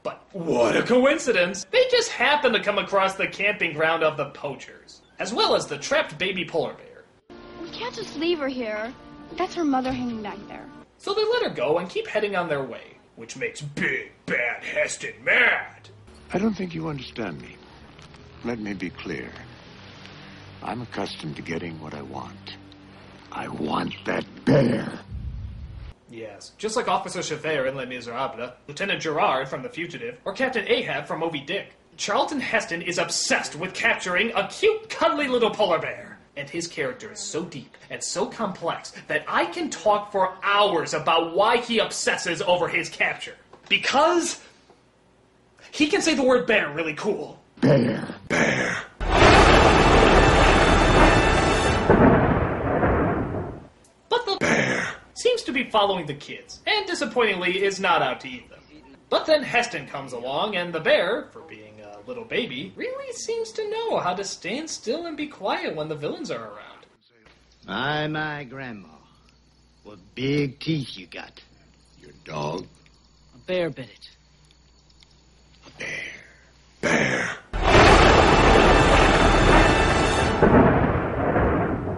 But what a coincidence! They just happen to come across the camping ground of the poachers, as well as the trapped baby polar bear. We can't just leave her here. That's her mother hanging back there. So they let her go and keep heading on their way, which makes Big Bad Heston mad. I don't think you understand me. Let me be clear. I'm accustomed to getting what I want. I want that bear. Yes, just like Officer Javert in Les Miserables, Lieutenant Gerard from The Fugitive, or Captain Ahab from Moby Dick, Charlton Heston is obsessed with capturing a cute, cuddly little polar bear. And his character is so deep and so complex that I can talk for hours about why he obsesses over his capture. Because he can say the word bear really cool. Bear. Bear. But the bear seems to be following the kids, and disappointingly is not out to eat them. But then Heston comes along, and the bear, for being a little baby, really seems to know how to stand still and be quiet when the villains are around. My grandma. What big teeth you got. Your dog? A bear bit it. A bear. Bear.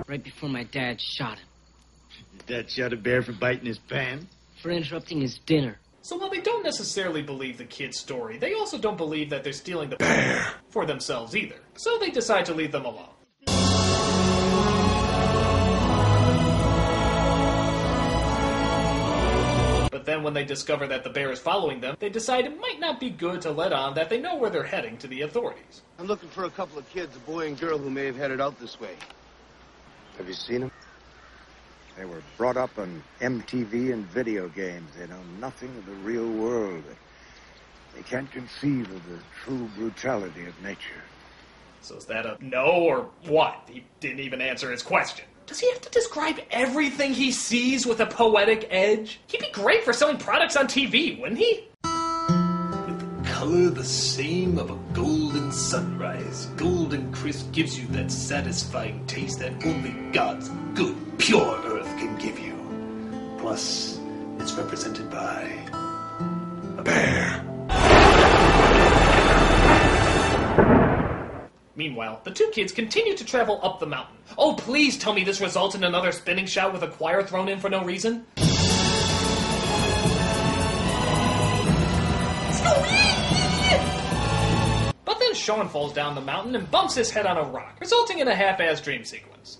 Right before my dad shot him. Dad shot a bear for biting his pan? For interrupting his dinner. So while they don't necessarily believe the kid's story, they also don't believe that they're stealing the bear for themselves either. So they decide to leave them alone. But then when they discover that the bear is following them, they decide it might not be good to let on that they know where they're heading to the authorities. I'm looking for a couple of kids, a boy and girl who may have headed out this way. Have you seen them? They were brought up on MTV and video games. They know nothing of the real world. They can't conceive of the true brutality of nature. So is that a no or what? He didn't even answer his question. Does he have to describe everything he sees with a poetic edge? He'd be great for selling products on TV, wouldn't he? With the color the same of a golden sunrise, Golden Crisp gives you that satisfying taste that only God's good, pure earth can give you. Plus, it's represented by a bear. Meanwhile, the two kids continue to travel up the mountain. Oh, please tell me this results in another spinning shout with a choir thrown in for no reason. But then Sean falls down the mountain and bumps his head on a rock, resulting in a half-assed dream sequence.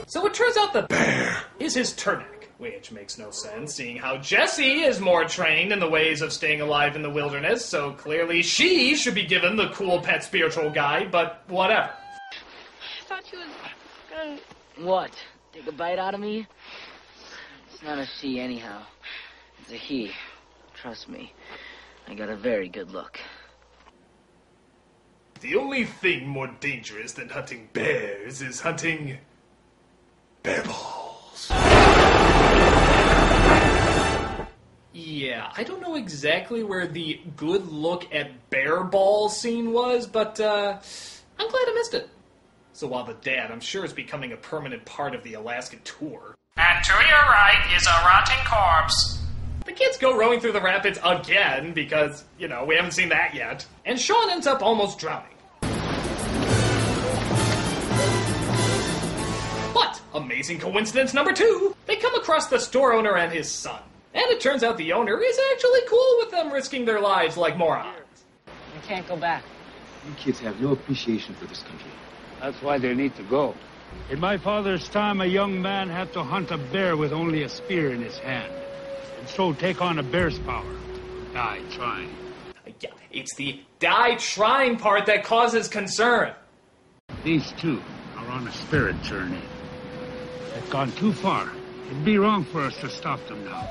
So it turns out the bear is his turnak, which makes no sense, seeing how Jessie is more trained in the ways of staying alive in the wilderness, so clearly she should be given the cool pet spiritual guide, but whatever. I thought she was gonna... What? Take a bite out of me? It's not a she anyhow. It's a he. Trust me. I got a very good look. The only thing more dangerous than hunting bears is hunting... bear balls. Yeah, I don't know exactly where the good look at bear ball scene was, but I'm glad I missed it. So while the dad, I'm sure, is becoming a permanent part of the Alaska tour. And to your right is a rotting corpse. The kids go rowing through the rapids again because, we haven't seen that yet. And Sean ends up almost drowning. But, amazing coincidence number 2, they come across the store owner and his son. And it turns out the owner is actually cool with them risking their lives like morons. I can't go back. You kids have no appreciation for this country. That's why they need to go. In my father's time, a young man had to hunt a bear with only a spear in his hand, and so take on a bear's power. Die trying. Yeah, it's the die trying part that causes concern. These two are on a spirit journey. They've gone too far. It'd be wrong for us to stop them now.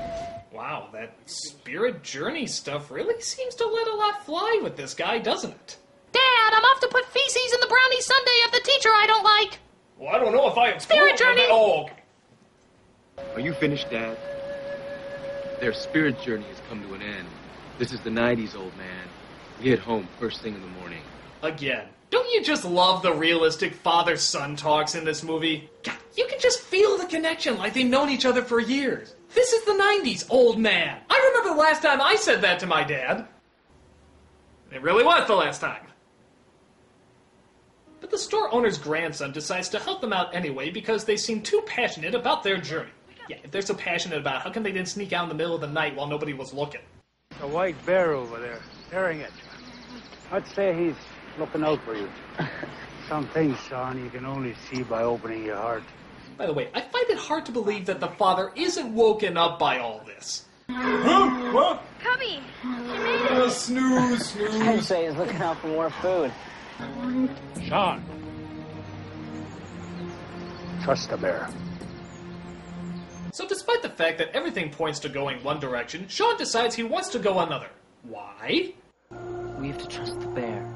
Wow, that spirit journey stuff really seems to let a lot fly with this guy, doesn't it? Dad, I'm off to put feces in the brownie sundae of the teacher I don't like. Well, I don't know if I am... Spirit journey! Oh, okay. Are you finished, Dad? Their spirit journey has come to an end. This is the 90s, old man. Get home first thing in the morning. Again. Don't you just love the realistic father-son talks in this movie? God, you can just feel the connection like they've known each other for years. This is the 90s, old man. I remember the last time I said that to my dad. It really was the last time. But the store owner's grandson decides to help them out anyway because they seem too passionate about their journey. Yeah, if they're so passionate about it, how come they didn't sneak out in the middle of the night while nobody was looking? A white bear over there, staring at you. I'd say he's looking out for you. Some things, son, you can only see by opening your heart. By the way, I find it hard to believe that the father isn't woken up by all this. Huh? What? Cubby, she made it. Snooze. I'd say he's looking out for more food. Sean. Trust the bear. So despite the fact that everything points to going one direction, Sean decides he wants to go another. Why? We have to trust the bear.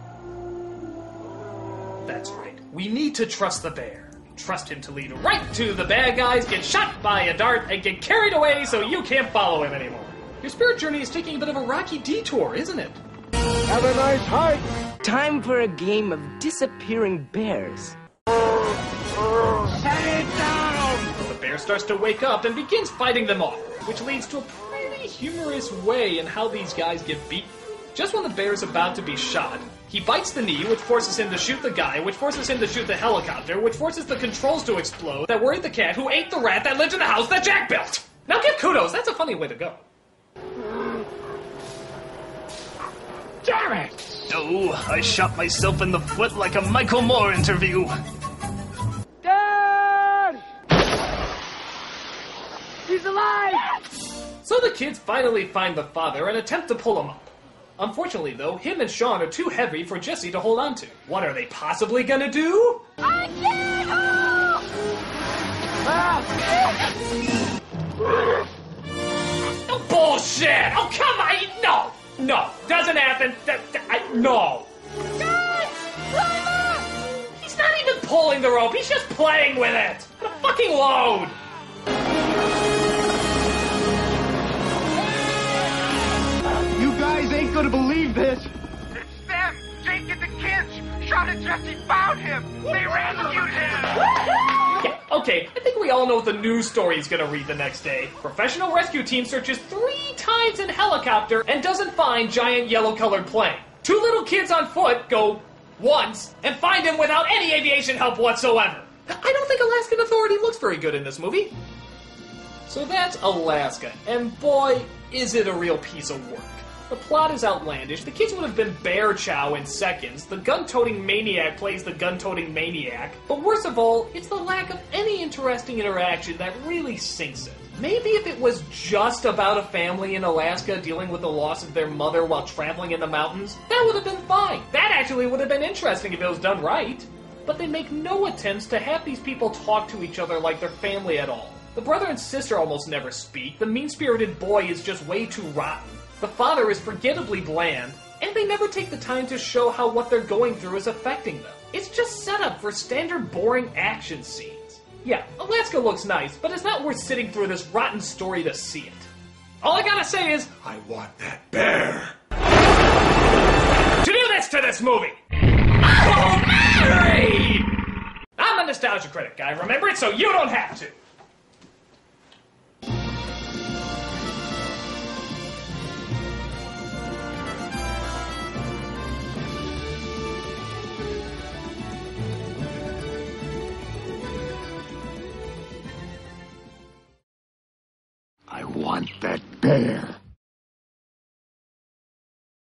That's right. We need to trust the bear. Trust him to lead right to the bad guys, get shot by a dart, and get carried away so you can't follow him anymore. Your spirit journey is taking a bit of a rocky detour, isn't it? Have a nice hike. Time for a game of disappearing bears. The bear starts to wake up and begins fighting them off, which leads to a pretty humorous way in how these guys get beaten. Just when the bear's about to be shot, he bites the knee, which forces him to shoot the guy, which forces him to shoot the helicopter, which forces the controls to explode, that worried the cat who ate the rat that lived in the house that Jack built. Now give kudos, that's a funny way to go. Damn it! No, I shot myself in the foot like a Michael Moore interview. Dad! He's alive! So the kids finally find the father and attempt to pull him up. Unfortunately, though, him and Sean are too heavy for Jesse to hold on to. What are they possibly gonna do? I can't! No bullshit! Oh, come on! No, doesn't happen. No. Dad! Climb up! He's not even pulling the rope, he's just playing with it! What a fucking load! You guys ain't gonna believe this. It's them! Jake and the kids! Sean and Jesse found him! They rescued him! Yeah, okay, I think we all know what the news story is gonna read the next day. Professional rescue team searches 3 times in helicopter and doesn't find giant yellow-colored plane. 2 little kids on foot go once and find him without any aviation help whatsoever. I don't think Alaskan Authority looks very good in this movie. So that's Alaska, and boy, is it a real piece of work. The plot is outlandish, the kids would have been bear chow in seconds, the gun-toting maniac plays the gun-toting maniac, but worst of all, it's the lack of any interesting interaction that really sinks it. Maybe if it was just about a family in Alaska dealing with the loss of their mother while traveling in the mountains, that would have been fine. That actually would have been interesting if it was done right. But they make no attempts to have these people talk to each other like they're family at all. The brother and sister almost never speak, the mean-spirited boy is just way too rotten. The father is forgettably bland, and they never take the time to show how what they're going through is affecting them. It's just set up for standard boring action scenes. Yeah, Alaska looks nice, but it's not worth sitting through this rotten story to see it. All I gotta say is, I want that bear. To do this to this movie! Oh, Mary! I'm a nostalgia critic, I remember it so you don't have to. I want that bear.